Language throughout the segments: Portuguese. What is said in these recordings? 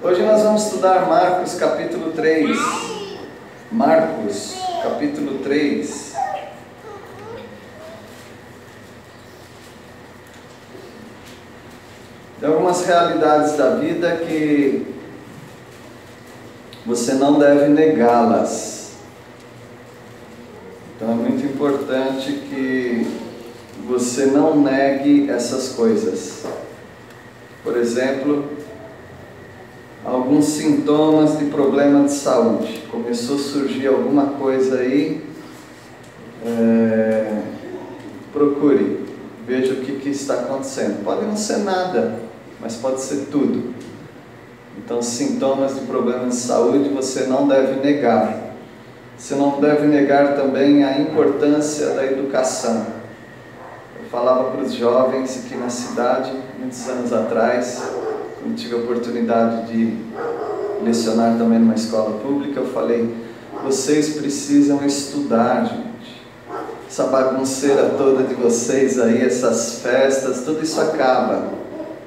Hoje nós vamos estudar Marcos capítulo 3. Marcos capítulo 3. Tem algumas realidades da vida que você não deve negá-las. Então é muito importante que você não negue essas coisas. Por exemplo, alguns sintomas de problema de saúde. Começou a surgir alguma coisa aí, procure, veja o que está acontecendo. Pode não ser nada, mas pode ser tudo. Então, sintomas de problema de saúde você não deve negar. Você não deve negar também a importância da educação. Eu falava para os jovens aqui na cidade, muitos anos atrás, quando tive a oportunidade de lecionar também numa escola pública, eu falei: vocês precisam estudar, gente. Essa bagunceira toda de vocês aí, essas festas, tudo isso acaba.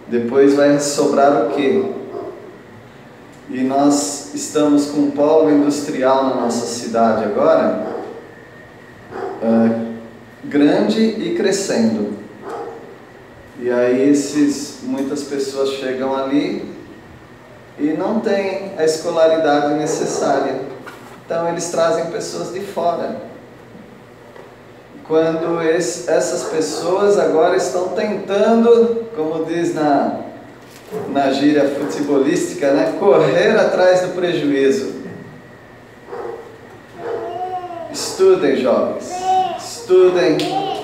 Depois vai sobrar o quê? E nós estamos com um polo industrial na nossa cidade agora, grande e crescendo. E aí muitas pessoas chegam ali e não têm a escolaridade necessária. Então eles trazem pessoas de fora. Quando essas pessoas agora estão tentando, como diz na gíria futebolística, né, correr atrás do prejuízo. Estudem, jovens. Estudem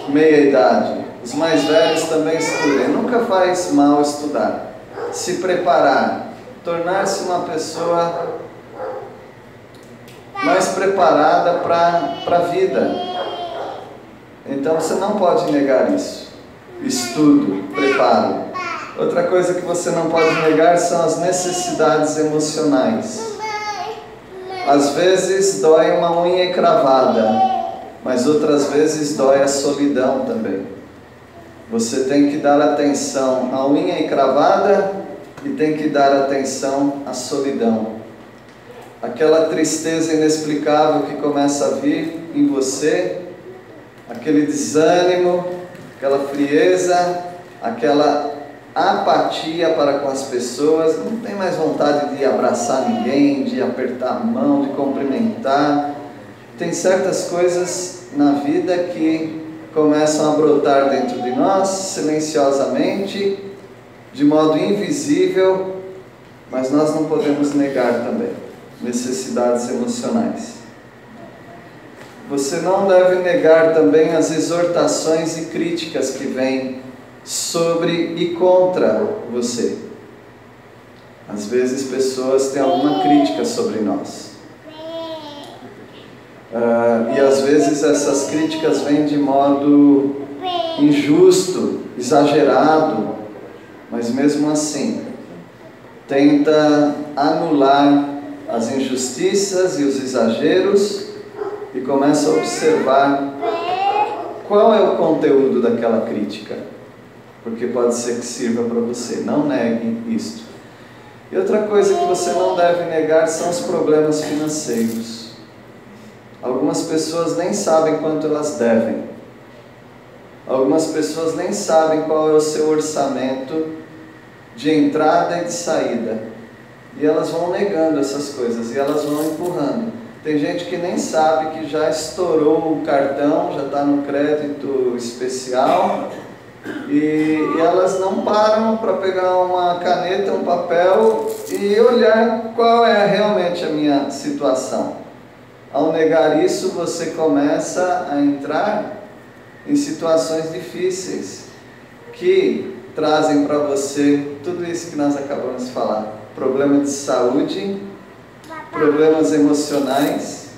meia-idade. Os mais velhos também estudem. Nunca faz mal estudar. Se preparar. Tornar-se uma pessoa mais preparada para a vida. Então você não pode negar isso. Estudo, preparo. Outra coisa que você não pode negar são as necessidades emocionais. Às vezes dói uma unha encravada, mas outras vezes dói a solidão também. Você tem que dar atenção à unha encravada e tem que dar atenção à solidão. Aquela tristeza inexplicável que começa a vir em você, aquele desânimo, aquela frieza, aquela apatia para com as pessoas, não tem mais vontade de abraçar ninguém, de apertar a mão, de cumprimentar. Tem certas coisas na vida que começam a brotar dentro de nós, silenciosamente, de modo invisível, mas nós não podemos negar também necessidades emocionais. Você não deve negar também as exortações e críticas que vêm sobre e contra você. Às vezes pessoas têm alguma crítica sobre nós. E às vezes essas críticas vêm de modo injusto, exagerado, mas mesmo assim tenta anular as injustiças e os exageros e começa a observar qual é o conteúdo daquela crítica, porque pode ser que sirva para você. Não negue isto. E outra coisa que você não deve negar são os problemas financeiros. Algumas pessoas nem sabem quanto elas devem. Algumas pessoas nem sabem qual é o seu orçamento de entrada e de saída. E elas vão negando essas coisas, e elas vão empurrando. Tem gente que nem sabe que já estourou o cartão, já está no crédito especial, e elas não param para pegar uma caneta, um papel e olhar qual é realmente a minha situação. Ao negar isso, você começa a entrar em situações difíceis que trazem para você tudo isso que nós acabamos de falar: problema de saúde, problemas emocionais,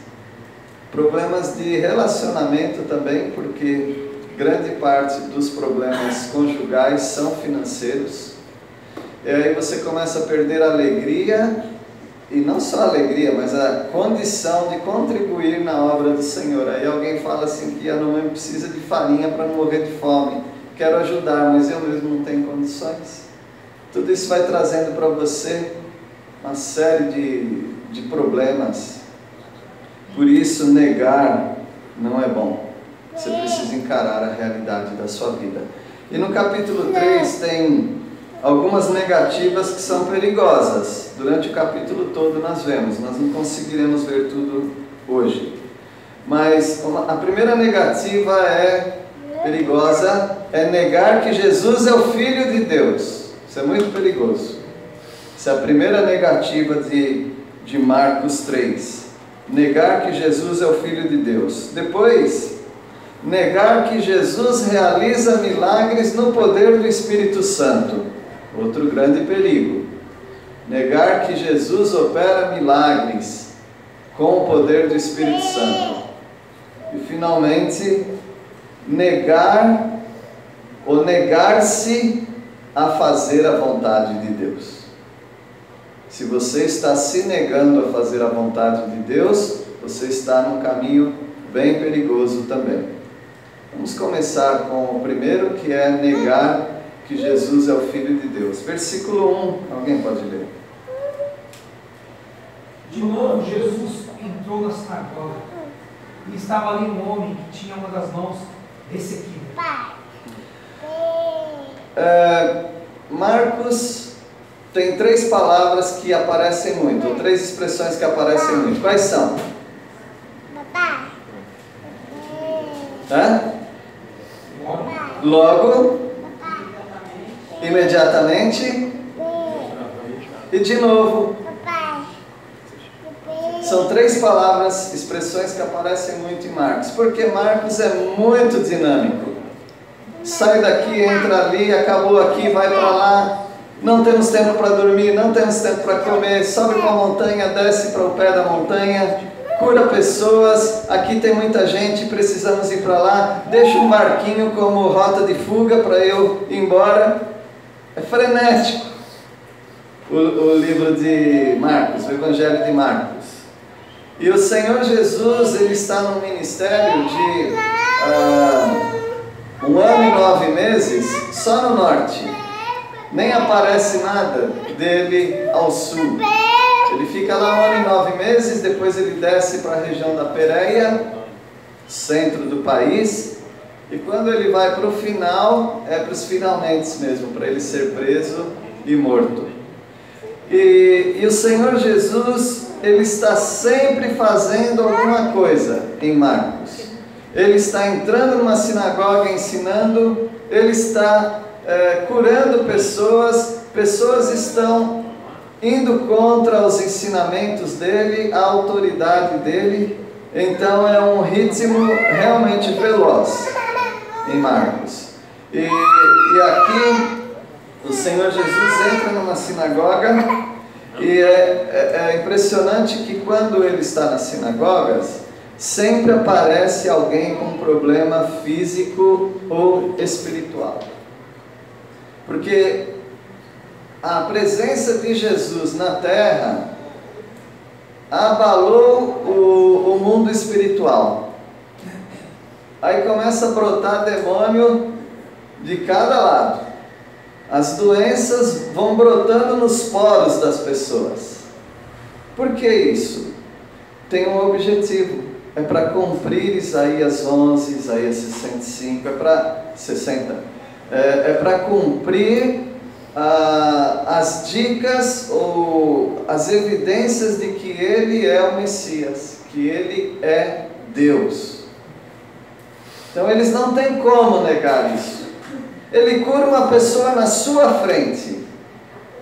problemas de relacionamento também, porque grande parte dos problemas conjugais são financeiros. E aí você começa a perder a alegria, e não só a alegria, mas a condição de contribuir na obra do Senhor. Aí alguém fala assim que a mamãe precisa de farinha para não morrer de fome. Quero ajudar, mas eu mesmo não tenho condições. Tudo isso vai trazendo para você uma série de problemas. Por isso, negar não é bom. Você precisa encarar a realidade da sua vida. E no capítulo 3 tem algumas negativas que são perigosas. Durante o capítulo todo nós vemos, nós não conseguiremos ver tudo hoje. Mas a primeira negativa perigosa, é negar que Jesus é o Filho de Deus. Isso é muito perigoso. Essa é a primeira negativa de Marcos 3. Negar que Jesus é o Filho de Deus. Depois, negar que Jesus realiza milagres no poder do Espírito Santo. Outro grande perigo. Negar que Jesus opera milagres com o poder do Espírito Santo. E finalmente, negar ou negar-se a fazer a vontade de Deus. Se você está se negando a fazer a vontade de Deus, você está num caminho bem perigoso também. Vamos começar com o primeiro, que é negar que Jesus é o Filho de Deus. Versículo 1, alguém pode ler? De novo, Jesus entrou na sinagoga e estava ali um homem que tinha uma das mãos ressequida. Marcos tem 3 palavras que aparecem muito, ou 3 expressões que aparecem muito. Quais são? Logo, imediatamente e de novo. São 3 palavras, expressões que aparecem muito em Marcos, porque Marcos é muito dinâmico. Sai daqui, entra ali, acabou aqui, vai para lá. Não temos tempo para dormir, não temos tempo para comer. Sobe para a montanha, desce para o pé da montanha, cura pessoas. Aqui tem muita gente, precisamos ir para lá. Deixa um barquinho como rota de fuga para eu ir embora. É frenético o livro de Marcos, o Evangelho de Marcos. E o Senhor Jesus, Ele está num ministério de 1 ano e 9 meses só no norte. Nem aparece nada dele ao sul. Ele fica lá 1 ano e 9 meses, depois ele desce para a região da Pérea, centro do país. E quando ele vai para o final, é para os finalmente mesmo, para ele ser preso e morto. E o Senhor Jesus, Ele está sempre fazendo alguma coisa em Marcos. Ele está entrando numa sinagoga ensinando, Ele está curando pessoas, pessoas estão indo contra os ensinamentos dEle, a autoridade dEle. Então é um ritmo realmente veloz em Marcos. E aqui o Senhor Jesus entra numa sinagoga e é impressionante que quando ele está nas sinagogas, sempre aparece alguém com um problema físico ou espiritual. Porque a presença de Jesus na terra abalou o mundo espiritual. Aí começa a brotar demônio de cada lado. As doenças vão brotando nos poros das pessoas. Por que isso? Tem um objetivo. É para cumprir Isaías 11, Isaías 65, é para cumprir as dicas ou as evidências de que Ele é o Messias, que Ele é Deus. Então eles não têm como negar isso. Ele cura uma pessoa na sua frente.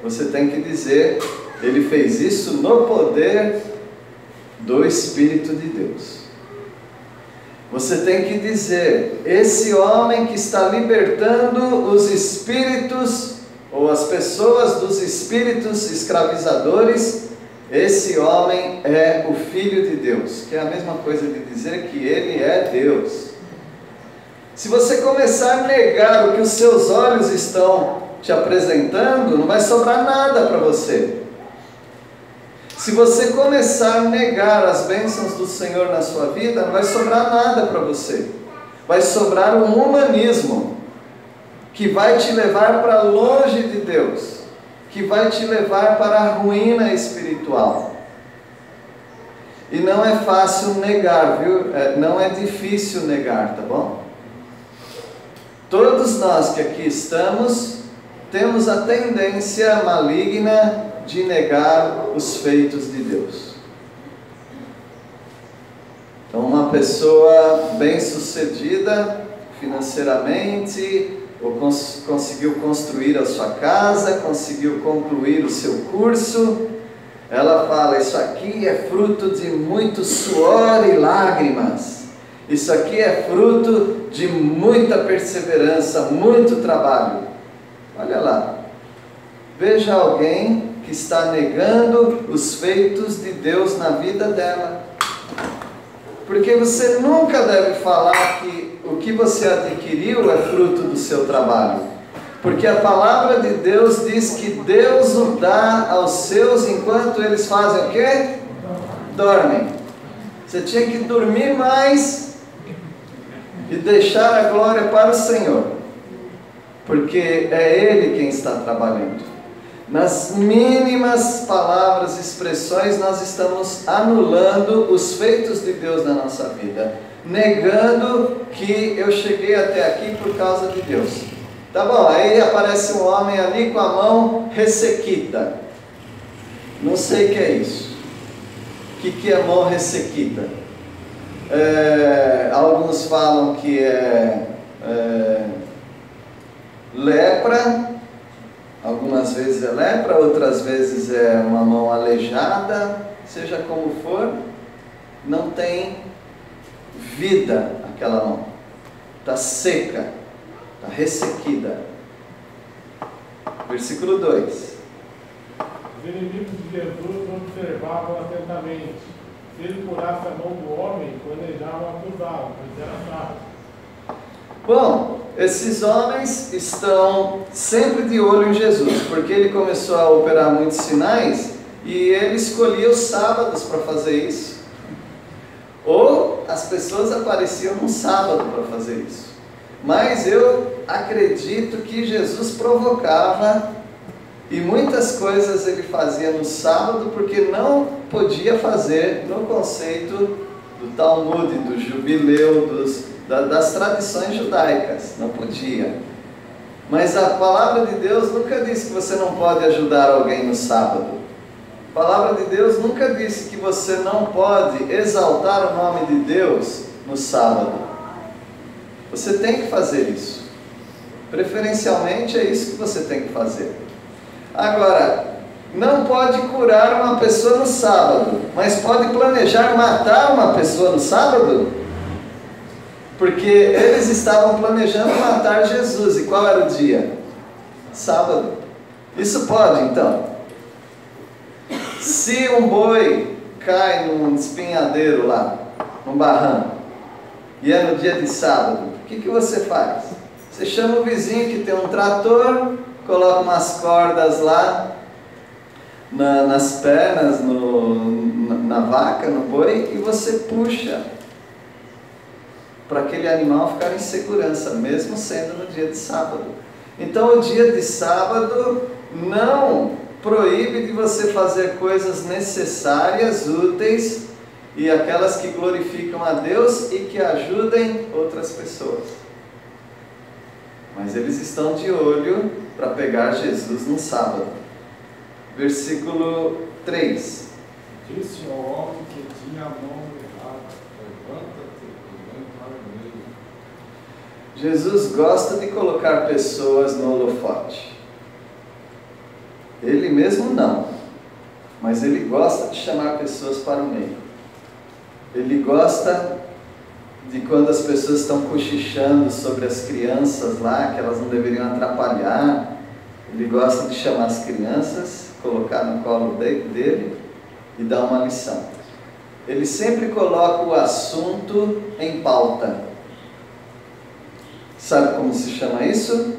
Você tem que dizer, Ele fez isso no poder do Espírito de Deus. Você tem que dizer, esse homem que está libertando os espíritos, ou as pessoas dos espíritos escravizadores, esse homem é o Filho de Deus, que é a mesma coisa de dizer que Ele é Deus. Se você começar a negar o que os seus olhos estão te apresentando, não vai sobrar nada para você. Se você começar a negar as bênçãos do Senhor na sua vida, não vai sobrar nada para você. Vai sobrar um humanismo que vai te levar para longe de Deus, que vai te levar para a ruína espiritual. E não é fácil negar, viu? Não é difícil negar, tá bom? Todos nós que aqui estamos, temos a tendência maligna de negar os feitos de Deus. Então, uma pessoa bem-sucedida financeiramente, ou conseguiu construir a sua casa, conseguiu concluir o seu curso, ela fala: isso aqui é fruto de muito suor e lágrimas, isso aqui é fruto de muita perseverança, muito trabalho. Olha lá, veja alguém que está negando os feitos de Deus na vida dela. Porque você nunca deve falar que o que você adquiriu é fruto do seu trabalho. Porque a palavra de Deus diz que Deus o dá aos seus enquanto eles fazem o quê? Dormem. Você tinha que dormir mais e deixar a glória para o Senhor. Porque é Ele quem está trabalhando. Nas mínimas palavras, expressões, nós estamos anulando os feitos de Deus na nossa vida, negando que eu cheguei até aqui por causa de Deus. Tá bom, aí aparece um homem ali com a mão ressequida. Não sei o que é isso. O que é mão ressequida? Alguns falam que é lepra. Algumas vezes é lepra, outras vezes é uma mão aleijada, seja como for, não tem vida aquela mão, está seca, está ressequida. Versículo 2. Os inimigos de Jesus observavam atentamente. Se ele curasse a mão do homem, planejavam acusá-lo, pois era fraco. Bom, esses homens estão sempre de olho em Jesus, porque ele começou a operar muitos sinais e ele escolhia os sábados para fazer isso. Ou as pessoas apareciam no sábado para fazer isso. Mas eu acredito que Jesus provocava e muitas coisas ele fazia no sábado porque não podia fazer no conceito do Talmud, do jubileu, das tradições judaicas, não podia. Mas a palavra de Deus nunca disse que você não pode ajudar alguém no sábado. A palavra de Deus nunca disse que você não pode exaltar o nome de Deus no sábado. Você tem que fazer isso. Preferencialmente é isso que você tem que fazer. Agora, não pode curar uma pessoa no sábado, mas pode planejar matar uma pessoa no sábado? Porque eles estavam planejando matar Jesus. E qual era o dia? Sábado. Isso pode, então. Se um boi cai num espinhadeiro lá, num barranco, e é no dia de sábado, o que você faz? Você chama o vizinho que tem um trator, coloca umas cordas lá, nas pernas, na vaca, no boi, e você puxa para aquele animal ficar em segurança, mesmo sendo no dia de sábado. Então o dia de sábado não proíbe de você fazer coisas necessárias, úteis, e aquelas que glorificam a Deus e que ajudem outras pessoas. Mas eles estão de olho para pegar Jesus no sábado. Versículo 3. Disse ao homem que tinha a mão errada: levanta-te e vem para o meio. Jesus gosta de colocar pessoas no holofote. Ele mesmo não, mas ele gosta de chamar pessoas para o meio. Ele gosta de quando as pessoas estão cochichando sobre as crianças lá, que elas não deveriam atrapalhar. Ele gosta de chamar as crianças, colocar no colo dele e dar uma lição. Ele sempre coloca o assunto em pauta. Sabe como se chama isso?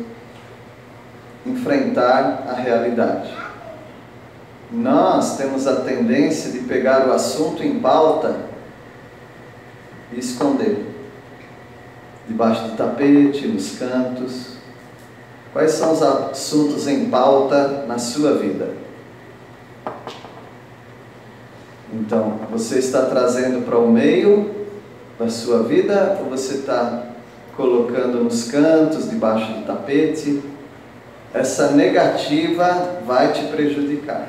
Enfrentar a realidade. Nós temos a tendência de pegar o assunto em pauta e esconder debaixo do tapete, nos cantos. Quais são os assuntos em pauta na sua vida? Então, você está trazendo para o meio da sua vida ou você está colocando nos cantos, debaixo do tapete? Essa negativa vai te prejudicar.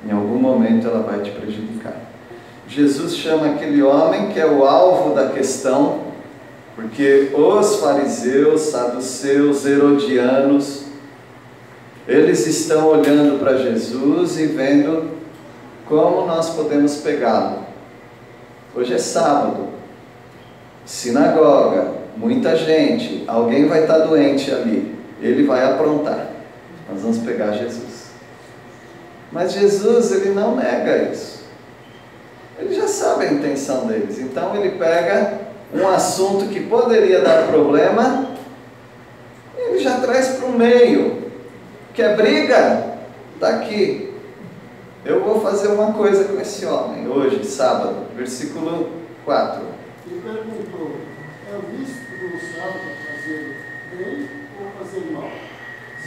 Em algum momento ela vai te prejudicar. Jesus chama aquele homem que é o alvo da questão, porque os fariseus, saduceus, herodianos, eles estão olhando para Jesus e vendo como nós podemos pegá-lo. Hoje é sábado, sinagoga, muita gente, alguém vai estar doente ali, ele vai aprontar, nós vamos pegar Jesus. Mas Jesus, ele não nega isso, ele já sabe a intenção deles, então ele pega um assunto que poderia dar problema, ele já traz para o meio. Quer briga? Está aqui. Eu vou fazer uma coisa com esse homem, hoje, sábado, versículo 4. E perguntou, é lícito no sábado fazer bem ou fazer mal?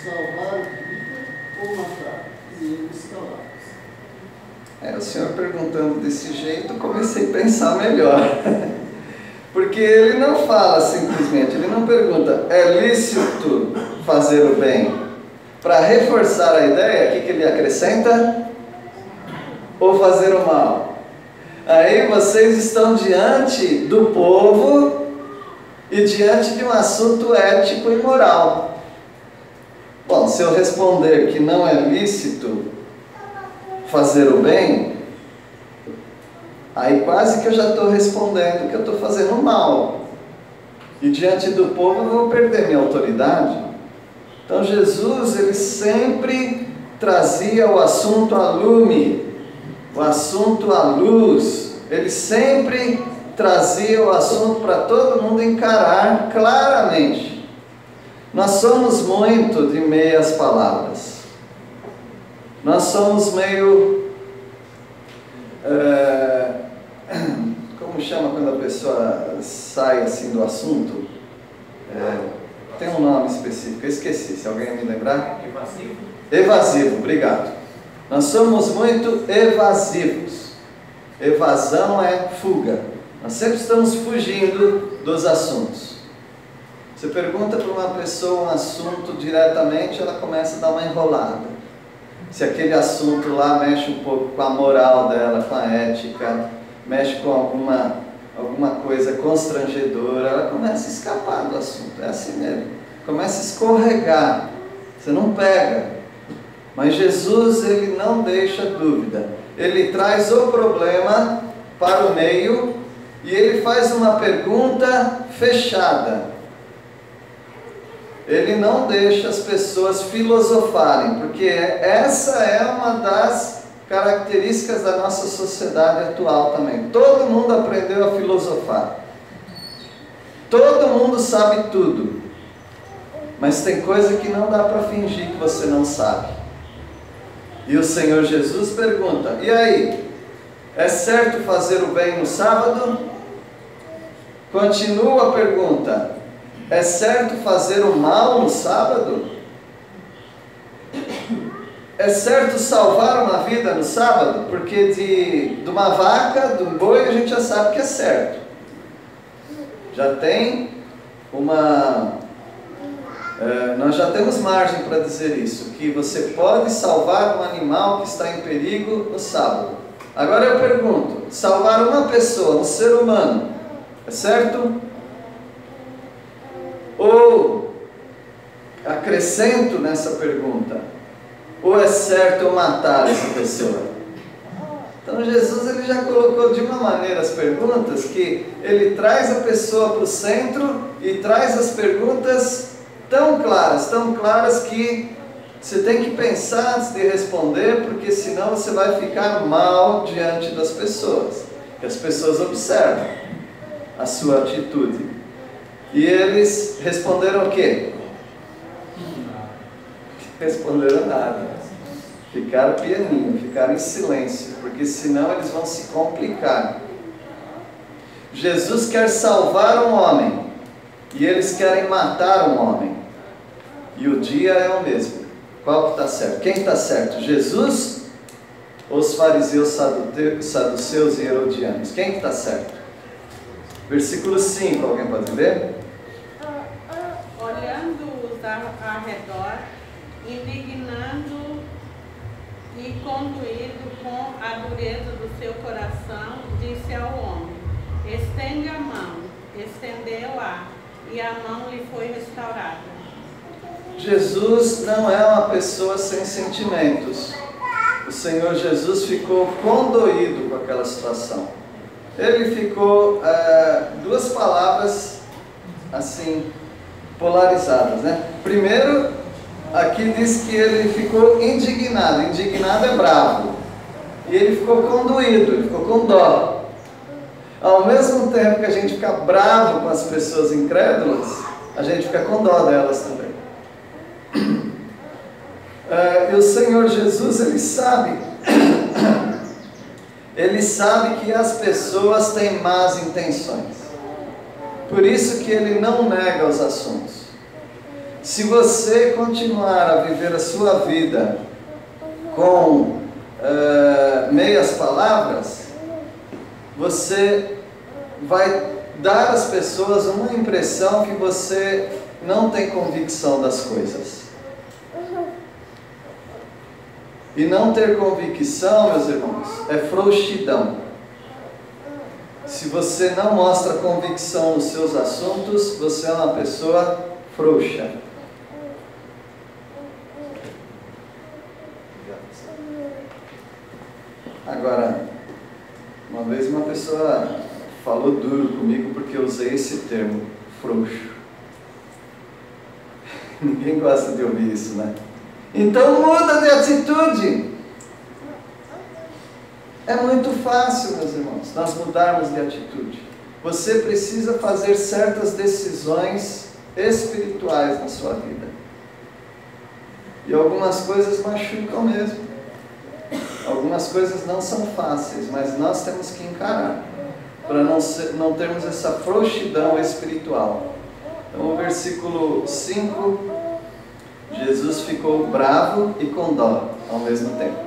Salvar a vida ou matar? E eles calaram. O Senhor perguntando desse jeito, comecei a pensar melhor. Porque ele não fala simplesmente, ele não pergunta, é lícito fazer o bem? Para reforçar a ideia, o que ele acrescenta? Ou fazer o mal? Aí vocês estão diante do povo e diante de um assunto ético e moral. Bom, se eu responder que não é lícito fazer o bem, aí quase que eu já estou respondendo que eu estou fazendo mal. E diante do povo eu vou perder minha autoridade. Então Jesus, ele sempre trazia o assunto à lume, o assunto à luz. Ele sempre trazia o assunto para todo mundo encarar claramente. Nós somos muito de meias palavras. Nós somos meio... como chama quando a pessoa sai assim do assunto? Tem um nome específico, eu esqueci, se alguém me lembrar. Evasivo? Evasivo, obrigado. Nós somos muito evasivos. Evasão é fuga. Nós sempre estamos fugindo dos assuntos. Você pergunta para uma pessoa um assunto diretamente, ela começa a dar uma enrolada. Se aquele assunto lá mexe um pouco com a moral dela, com a ética, mexe com alguma coisa constrangedora, ela começa a escapar do assunto. É assim mesmo. Começa a escorregar. Você não pega. Mas Jesus, ele não deixa dúvida. Ele traz o problema para o meio e ele faz uma pergunta fechada. Ele não deixa as pessoas filosofarem, porque essa é uma das características da nossa sociedade atual também. Todo mundo aprendeu a filosofar. Todo mundo sabe tudo. Mas tem coisa que não dá para fingir que você não sabe. E o Senhor Jesus pergunta, e aí? É certo fazer o bem no sábado? Continua a pergunta, é certo fazer o mal no sábado? É certo salvar uma vida no sábado? Porque de uma vaca, de um boi, a gente já sabe que é certo. Já tem nós já temos margem para dizer isso, que você pode salvar um animal que está em perigo no sábado. Agora eu pergunto, salvar uma pessoa, um ser humano, é certo? Ou acrescento nessa pergunta, ou é certo eu matar essa pessoa? Então Jesus, ele já colocou de uma maneira as perguntas, que ele traz a pessoa para o centro e traz as perguntas tão claras que você tem que pensar antes de responder, porque senão você vai ficar mal diante das pessoas, que as pessoas observam a sua atitude. E eles responderam o quê? Responderam nada. Ficaram pianinho, ficaram em silêncio, porque senão eles vão se complicar. Jesus quer salvar um homem, e eles querem matar um homem. E o dia é o mesmo. Qual que está certo? Quem está certo? Jesus ou os fariseus, saduceus e herodianos? Quem que está certo? Versículo 5, alguém pode ler? Olhando-os ao redor, indignando e conduído com a dureza do seu coração, disse ao homem: estende a mão. Estendeu-a, e a mão lhe foi restaurada. Jesus não é uma pessoa sem sentimentos. O Senhor Jesus ficou condoído com aquela situação. Ele ficou, duas palavras assim, polarizadas, né? Primeiro, aqui diz que ele ficou indignado. Indignado é bravo. E ele ficou condoído, ele ficou com dó. Ao mesmo tempo que a gente fica bravo com as pessoas incrédulas, a gente fica com dó delas também. E o Senhor Jesus, Ele sabe que as pessoas têm más intenções. Por isso que Ele não nega os assuntos. Se você continuar a viver a sua vida com meias palavras, você vai dar às pessoas uma impressão que você não tem convicção das coisas. E não ter convicção, meus irmãos, é frouxidão. Se você não mostra convicção nos seus assuntos, você é uma pessoa frouxa. Agora, uma vez uma pessoa falou duro comigo porque eu usei esse termo, frouxo. Ninguém gosta de ouvir isso, né? Então muda de atitude. É muito fácil, meus irmãos, nós mudarmos de atitude. Você precisa fazer certas decisões espirituais na sua vida. E algumas coisas machucam mesmo. Algumas coisas não são fáceis, mas nós temos que encarar, para não termos essa frouxidão espiritual. Então, o versículo 5, Jesus ficou bravo e com dó ao mesmo tempo.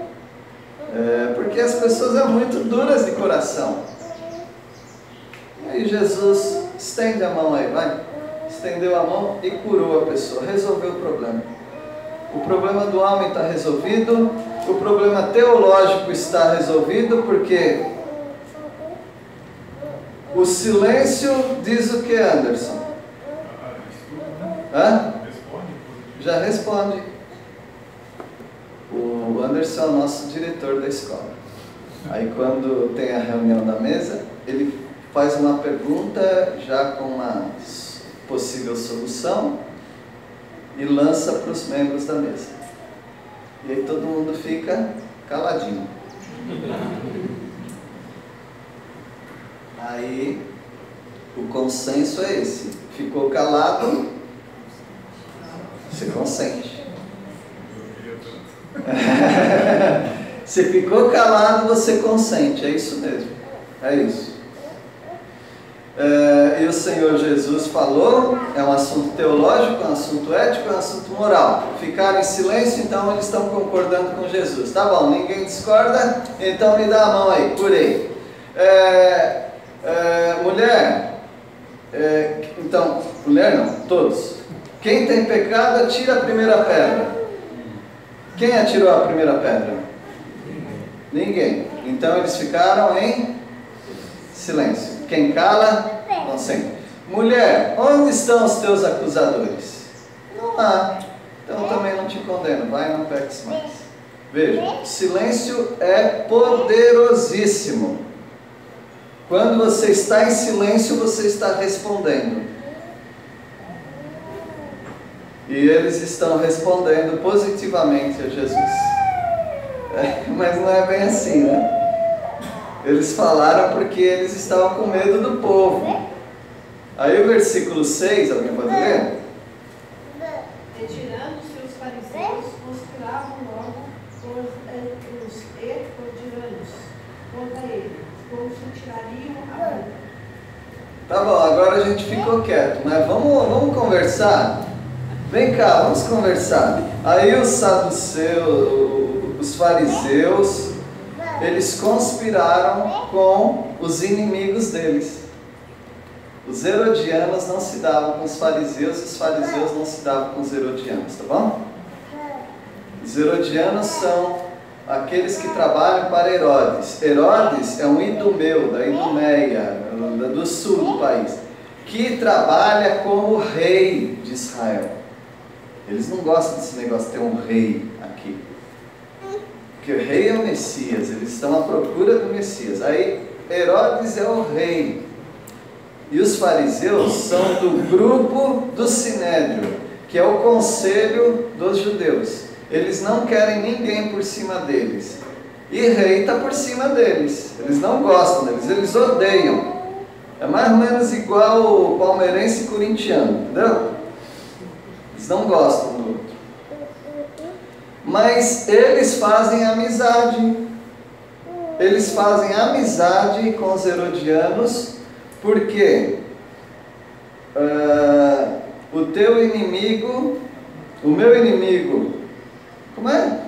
Porque as pessoas são muito duras de coração. E aí Jesus estende a mão aí, vai. Estendeu a mão e curou a pessoa, resolveu o problema. O problema do homem está resolvido, o problema teológico está resolvido, porque o silêncio diz o que, Anderson? Hã? Já responde. O Anderson é o nosso diretor da escola. Aí quando tem a reunião da mesa, ele faz uma pergunta já com uma possível solução e lança para os membros da mesa. E aí todo mundo fica caladinho. Aí o consenso é esse. Ficou calado, você consente. Se ficou calado, você consente. É isso mesmo. É isso. E o Senhor Jesus falou, é um assunto teológico, é um assunto ético, é um assunto moral. Ficaram em silêncio, então eles estão concordando com Jesus. Tá bom, ninguém discorda, então me dá a mão aí, curei. Mulher, então, mulher não, todos. Quem tem pecado, atira a primeira pedra. Quem atirou a primeira pedra? Ninguém. Então eles ficaram em silêncio. Quem cala, consente. Mulher, onde estão os teus acusadores? Não há. Então também não te condeno. Vai, não peques mais. Veja, silêncio é poderosíssimo. Quando você está em silêncio, você está respondendo. E eles estão respondendo positivamente a Jesus. Mas não é bem assim, né? Eles falaram porque eles estavam com medo do povo. Aí o versículo 6, alguém pode ler? Retirando-se os fariseus, conspiravam logo os herodianos contra ele, como se tirariam a boca. Tá bom, agora a gente ficou quieto, mas vamos conversar. Vem cá, vamos conversar. Aí os saduceus, os fariseus, eles conspiraram com os inimigos deles. Os herodianos não se davam com os fariseus, e os fariseus não se davam com os herodianos, tá bom? Os herodianos são aqueles que trabalham para Herodes. Herodes é um idumeu, da Idumeia, do sul do país, que trabalha como rei de Israel. Eles não gostam desse negócio de ter um rei aqui. Porque o rei é o Messias, eles estão à procura do Messias. Aí Herodes é o rei. E os fariseus são do grupo do Sinédrio, que é o conselho dos judeus. Eles não querem ninguém por cima deles. E rei está por cima deles. Eles não gostam deles, eles odeiam. É mais ou menos igual o palmeirense e corintiano, entendeu? Eles não gostam do outro. Mas eles fazem amizade. Eles fazem amizade com os herodianos, porque o teu inimigo, o meu inimigo, como é?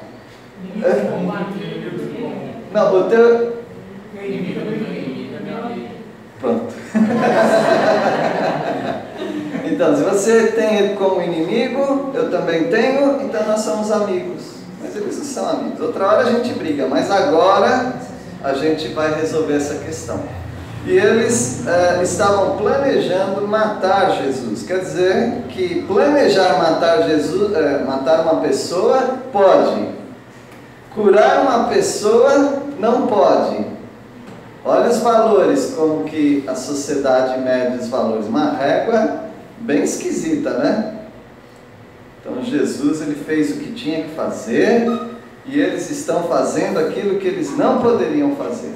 Não, o teu... Pronto. Então, se você tem ele como inimigo, eu também tenho, então nós somos amigos. Mas eles não são amigos. Outra hora a gente briga, mas agora a gente vai resolver essa questão. E eles estavam planejando matar Jesus. Quer dizer que planejar matar Jesus, matar uma pessoa, pode. Curar uma pessoa, não pode. Olha os valores, como que a sociedade mede os valores. Uma régua bem esquisita, né? Então Jesus, ele fez o que tinha que fazer, e eles estão fazendo aquilo que eles não poderiam fazer.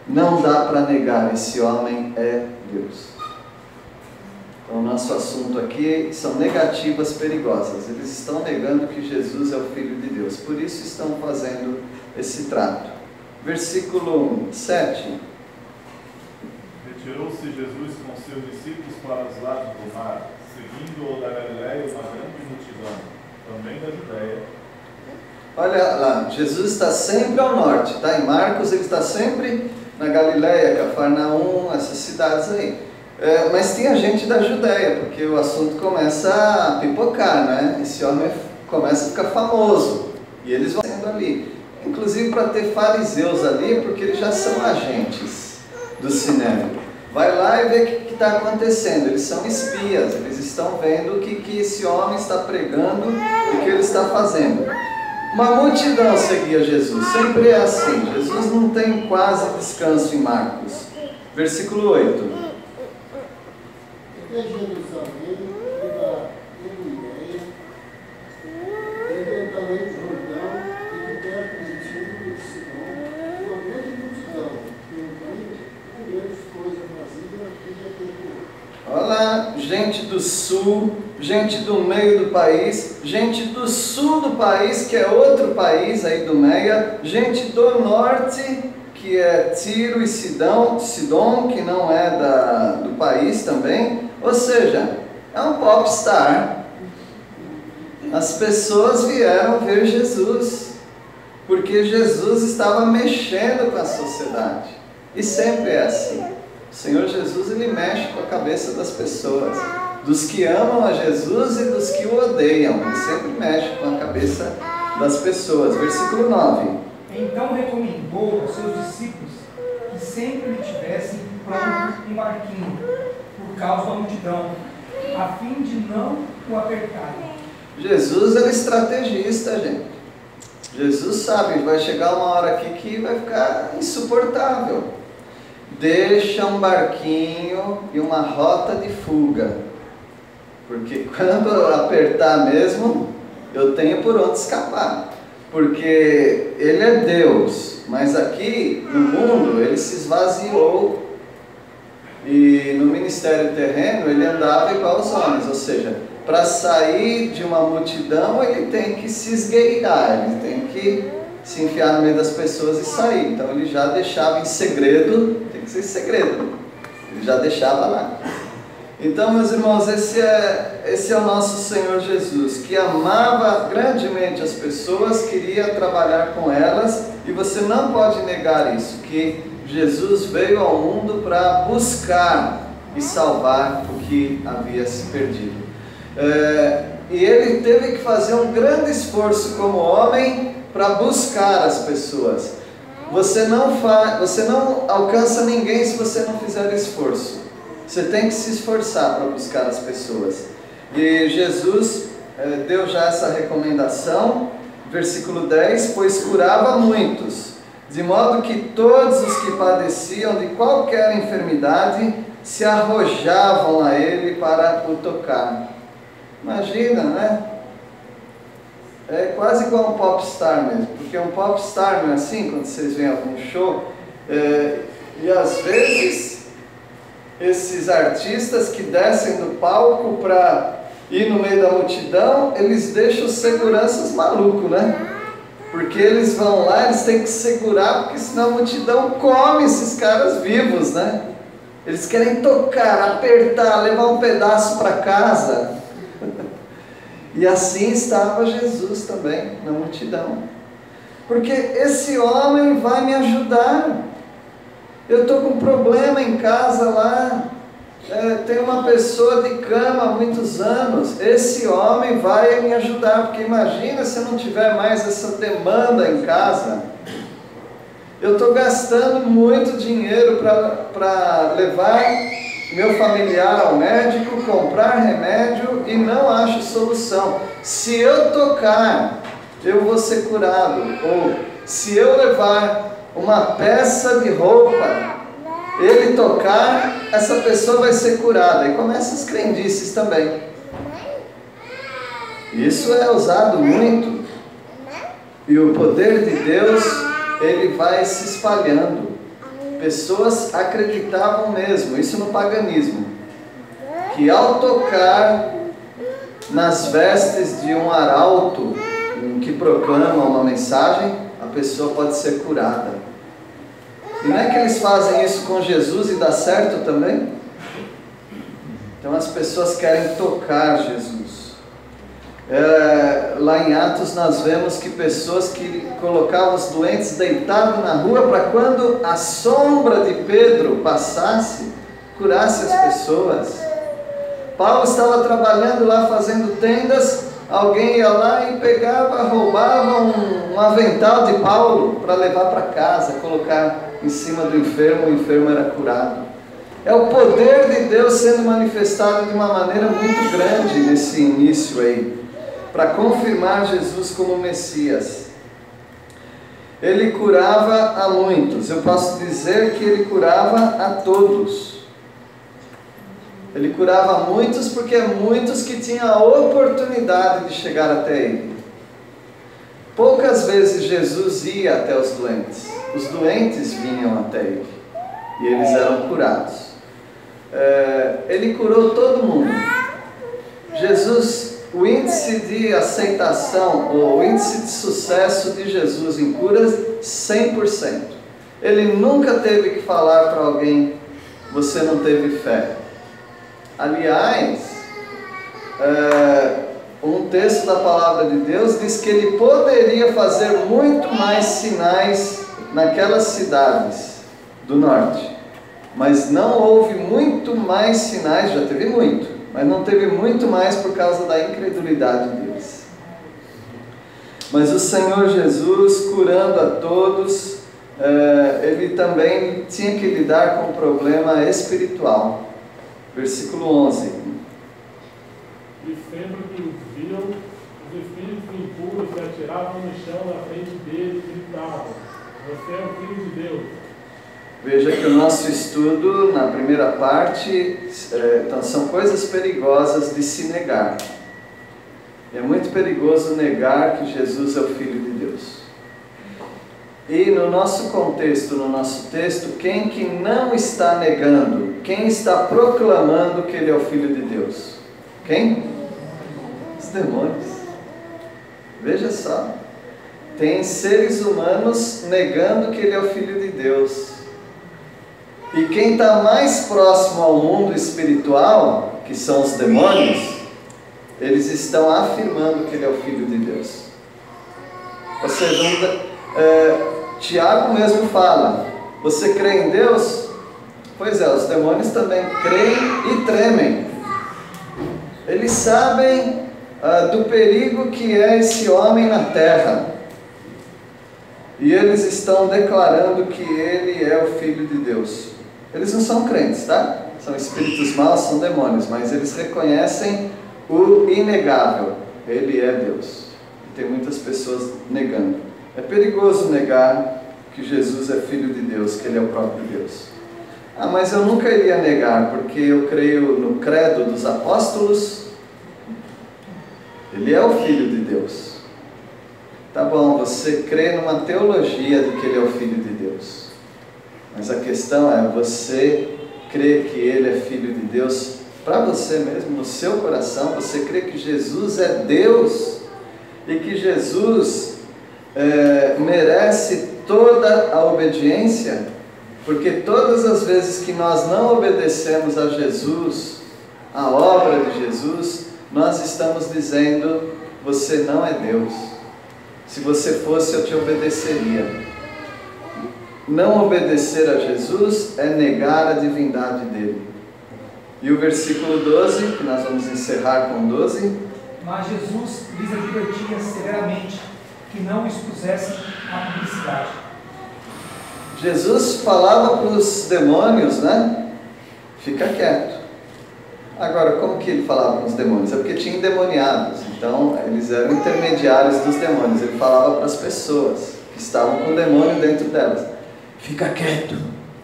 Não dá para negar, esse homem é Deus. Então o nosso assunto aqui são negativas perigosas. Eles estão negando que Jesus é o Filho de Deus. Por isso estão fazendo esse trato. Versículo 7. Retirou-se Jesus com seus discípulos para os lados do mar, seguindo-o da Galiléia uma grande multidão, também da Judéia. Olha lá, Jesus está sempre ao norte, tá? Em Marcos ele está sempre na Galiléia, Cafarnaum, essas cidades aí. Mas tinha gente da Judéia, porque o assunto começa a pipocar, né? Esse homem começa a ficar famoso, e eles vão sendo ali. Inclusive para ter fariseus ali, porque eles já são agentes do Sinédrio. Vai lá e vê o que está acontecendo. Eles são espias, eles estão vendo o que esse homem está pregando e o que ele está fazendo. Uma multidão seguia Jesus, sempre é assim. Jesus não tem quase descanso em Marcos. Versículo 8. Até Jerusalém, da Galiléia, da além do Jordão, e de perto de Tiro e Sidom, uma grande multidão, que com grandes coisas vazias e aquele povo. Olha lá, gente do sul, gente do meio do país, gente do sul do país, que é outro país, a Idumeia, gente do norte, que é Tiro e Sidom, que não é do país também. Ou seja, é um popstar. As pessoas vieram ver Jesus, porque Jesus estava mexendo com a sociedade. E sempre é assim. O Senhor Jesus, ele mexe com a cabeça das pessoas, dos que amam a Jesus e dos que o odeiam. Ele sempre mexe com a cabeça das pessoas. Versículo 9. Então recomendou aos seus discípulos que sempre lhe tivessem pronto um barquinho, por causa da multidão, a fim de não o apertarem. Jesus é um estrategista, gente. Jesus sabe, vai chegar uma hora aqui que vai ficar insuportável. Deixa um barquinho e uma rota de fuga, porque quando apertar mesmo, eu tenho por onde escapar, porque ele é Deus, mas aqui no mundo ele se esvaziou, e no ministério terreno ele andava igual aos homens, ou seja, para sair de uma multidão ele tem que se esgueirar, ele tem que se enfiar no meio das pessoas e sair. Então ele já deixava em segredo, tem que ser segredo, ele já deixava lá. Então, meus irmãos, esse é o nosso Senhor Jesus, que amava grandemente as pessoas, queria trabalhar com elas, e você não pode negar isso, que Jesus veio ao mundo para buscar e salvar o que havia se perdido. E ele teve que fazer um grande esforço como homem para buscar as pessoas. Você não alcança ninguém se você não fizer esforço. Você tem que se esforçar para buscar as pessoas. E Jesus deu já essa recomendação, versículo 10, pois curava muitos, de modo que todos os que padeciam de qualquer enfermidade se arrojavam a ele para o tocar. Imagina, né? É quase igual um popstar mesmo, porque um popstar não é assim, quando vocês veem algum show, e às vezes esses artistas que descem do palco para ir no meio da multidão, eles deixam os seguranças malucos, né? Porque eles vão lá, eles têm que segurar, porque senão a multidão come esses caras vivos, né? Eles querem tocar, apertar, levar um pedaço para casa. E assim estava Jesus também na multidão. Porque esse homem vai me ajudar. Eu estou com um problema em casa lá, tem uma pessoa de cama há muitos anos, esse homem vai me ajudar, porque imagina se eu não tiver mais essa demanda em casa. Eu estou gastando muito dinheiro para levar meu familiar ao médico, comprar remédio e não acho solução. Se eu tocar, eu vou ser curado. Ou se eu levar uma peça de roupa, ele tocar, essa pessoa vai ser curada. E começa as crendices também. Isso é usado muito. E o poder de Deus, ele vai se espalhando. Pessoas acreditavam mesmo, isso no paganismo, que ao tocar nas vestes de um arauto que proclama uma mensagem, a pessoa pode ser curada. E não é que eles fazem isso com Jesus e dá certo também? Então as pessoas querem tocar Jesus. Lá em Atos nós vemos que pessoas que colocavam os doentes deitados na rua para quando a sombra de Pedro passasse, curasse as pessoas. Paulo estava trabalhando lá fazendo tendas, alguém ia lá e pegava, roubava um avental de Paulo para levar para casa, colocar em cima do enfermo, o enfermo era curado. É o poder de Deus sendo manifestado de uma maneira muito grande nesse início aí, para confirmar Jesus como Messias. Ele curava a muitos, eu posso dizer que ele curava a todos. Ele curava muitos porque é muitos que tinham a oportunidade de chegar até ele. Poucas vezes Jesus ia até os doentes vinham até ele e eles eram curados. Ele curou todo mundo. Jesus, o índice de aceitação, ou o índice de sucesso de Jesus em curas, 100%. Ele nunca teve que falar para alguém, você não teve fé. Aliás, um texto da palavra de Deus diz que ele poderia fazer muito mais sinais naquelas cidades do norte, mas não houve muito mais sinais, já teve muito, mas não teve muito mais por causa da incredulidade deles. Mas o Senhor Jesus, curando a todos, ele também tinha que lidar com um problema espiritual. Versículo 11. E sempre que os viam, os espíritos impuros se atiravam no chão na frente dele e gritavam: você é o Filho de Deus. Veja que o nosso estudo, na primeira parte, então, são coisas perigosas de se negar. É muito perigoso negar que Jesus é o Filho de Deus. E no nosso contexto, no nosso texto, quem que não está negando? Quem está proclamando que Ele é o Filho de Deus? Quem? Os demônios. Veja só. Tem seres humanos negando que Ele é o Filho de Deus. E quem está mais próximo ao mundo espiritual que são os demônios, eles estão afirmando que ele é o Filho de Deus. Ou seja, Tiago mesmo fala, você crê em Deus? Pois é, os demônios também creem e tremem. Eles sabem do perigo que é esse homem na terra. E eles estão declarando que ele é o Filho de Deus. Eles não são crentes, tá? São espíritos maus, são demônios, mas eles reconhecem o inegável. Ele é Deus. E tem muitas pessoas negando. É perigoso negar que Jesus é Filho de Deus, que ele é o próprio Deus. Ah, mas eu nunca iria negar, porque eu creio no credo dos apóstolos. Ele é o Filho de Deus. Tá bom, você crê numa teologia de que ele é o Filho de Deus. Mas a questão é, você crê que ele é Filho de Deus para você mesmo, no seu coração? Você crê que Jesus é Deus e que Jesus merece toda a obediência? Porque todas as vezes que nós não obedecemos a Jesus, a obra de Jesus, nós estamos dizendo, você não é Deus. Se você fosse, eu te obedeceria. Não obedecer a Jesus é negar a divindade dele. E o versículo 12, que nós vamos encerrar com 12. Mas Jesus lhes advertia severamente que não expusessem à publicidade. Jesus falava para os demônios, né? Fica quieto. Agora, como que ele falava com os demônios? É porque tinha endemoniados, então eles eram intermediários dos demônios. Ele falava para as pessoas que estavam com o demônio dentro delas: fica quieto,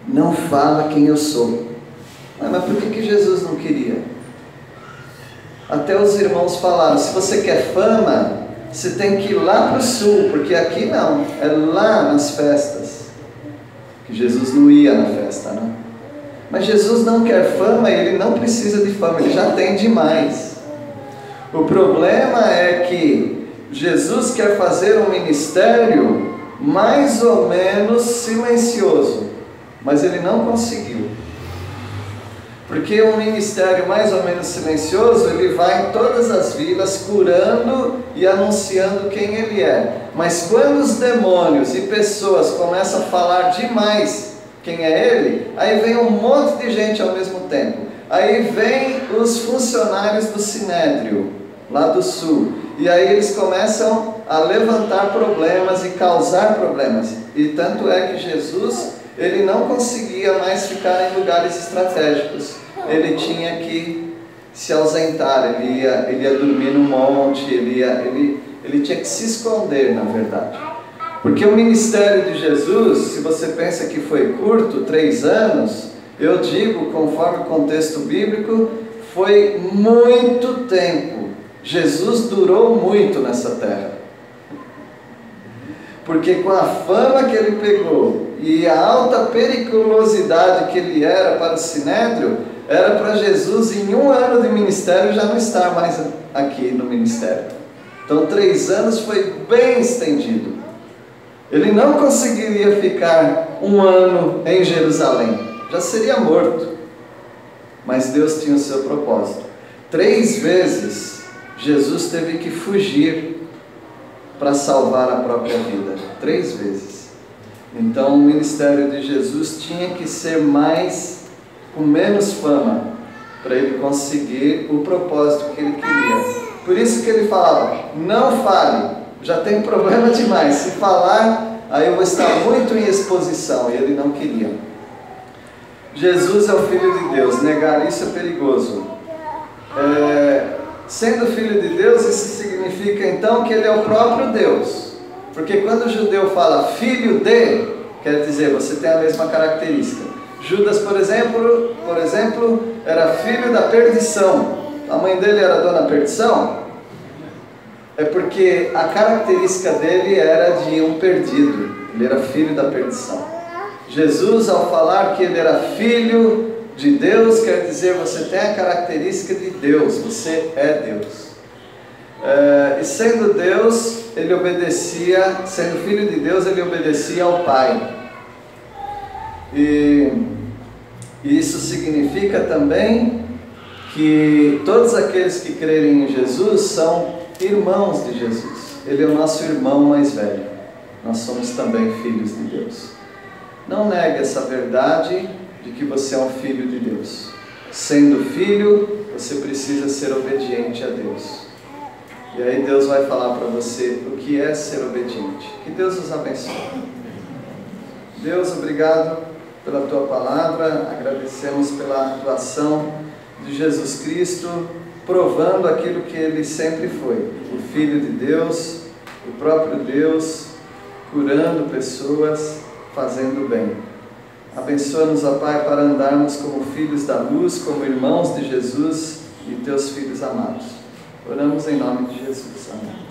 não fala quem eu sou. Mas por que Jesus não queria? Até os irmãos falaram: se você quer fama, você tem que ir lá para o sul, porque aqui não, é lá nas festas. Que Jesus não ia na festa, né? Mas Jesus não quer fama, ele não precisa de fama, ele já tem demais. O problema é que Jesus quer fazer um ministério mais ou menos silencioso, mas ele não conseguiu. Porque um ministério mais ou menos silencioso, ele vai em todas as vilas curando e anunciando quem ele é. Mas quando os demônios e pessoas começam a falar demais quem é ele, aí vem um monte de gente ao mesmo tempo. Aí vem os funcionários do Sinédrio, lá do sul. E aí eles começam a levantar problemas e causar problemas. E tanto é que Jesus, ele não conseguia mais ficar em lugares estratégicos. Ele tinha que se ausentar, ele ia dormir no monte, ele tinha que se esconder, na verdade. Porque o ministério de Jesus, se você pensa que foi curto, 3 anos, eu digo, conforme o contexto bíblico, foi muito tempo. Jesus durou muito nessa terra. Porque com a fama que ele pegou e a alta periculosidade que ele era para o Sinédrio, era para Jesus, em 1 ano de ministério, já não estar mais aqui no ministério. Então 3 anos foi bem estendido. Ele não conseguiria ficar 1 ano em Jerusalém, já seria morto. Mas Deus tinha o seu propósito. 3 vezes Jesus teve que fugir para salvar a própria vida. 3 vezes. Então o ministério de Jesus tinha que ser com menos fama, para ele conseguir o propósito que ele queria. Por isso que ele falava: não fale, já tem problema demais, se falar, aí eu vou estar muito em exposição. E ele não queria. Jesus é o Filho de Deus, negar isso é perigoso. Sendo Filho de Deus, isso significa então que ele é o próprio Deus. Porque quando o judeu fala filho de, quer dizer, você tem a mesma característica. Judas, por exemplo, era filho da perdição. A mãe dele era dona perdição? É porque a característica dele era de um perdido. Ele era filho da perdição. Jesus, ao falar que ele era filho de Deus, quer dizer, você tem a característica de Deus, você é Deus. E sendo Deus, ele obedecia, sendo filho de Deus, ele obedecia ao Pai. E isso significa também que todos aqueles que crerem em Jesus são irmãos de Jesus. Ele é o nosso irmão mais velho. Nós somos também filhos de Deus. Não negue essa verdade de que você é um filho de Deus. Sendo filho, você precisa ser obediente a Deus. E aí Deus vai falar para você o que é ser obediente. Que Deus os abençoe. Deus, obrigado pela Tua palavra. Agradecemos pela atuação de Jesus Cristo, provando aquilo que Ele sempre foi. O Filho de Deus, o próprio Deus, curando pessoas, fazendo bem. Abençoa-nos, ó Pai, para andarmos como filhos da luz, como irmãos de Jesus e Teus filhos amados. Oramos em nome de Jesus. Amém.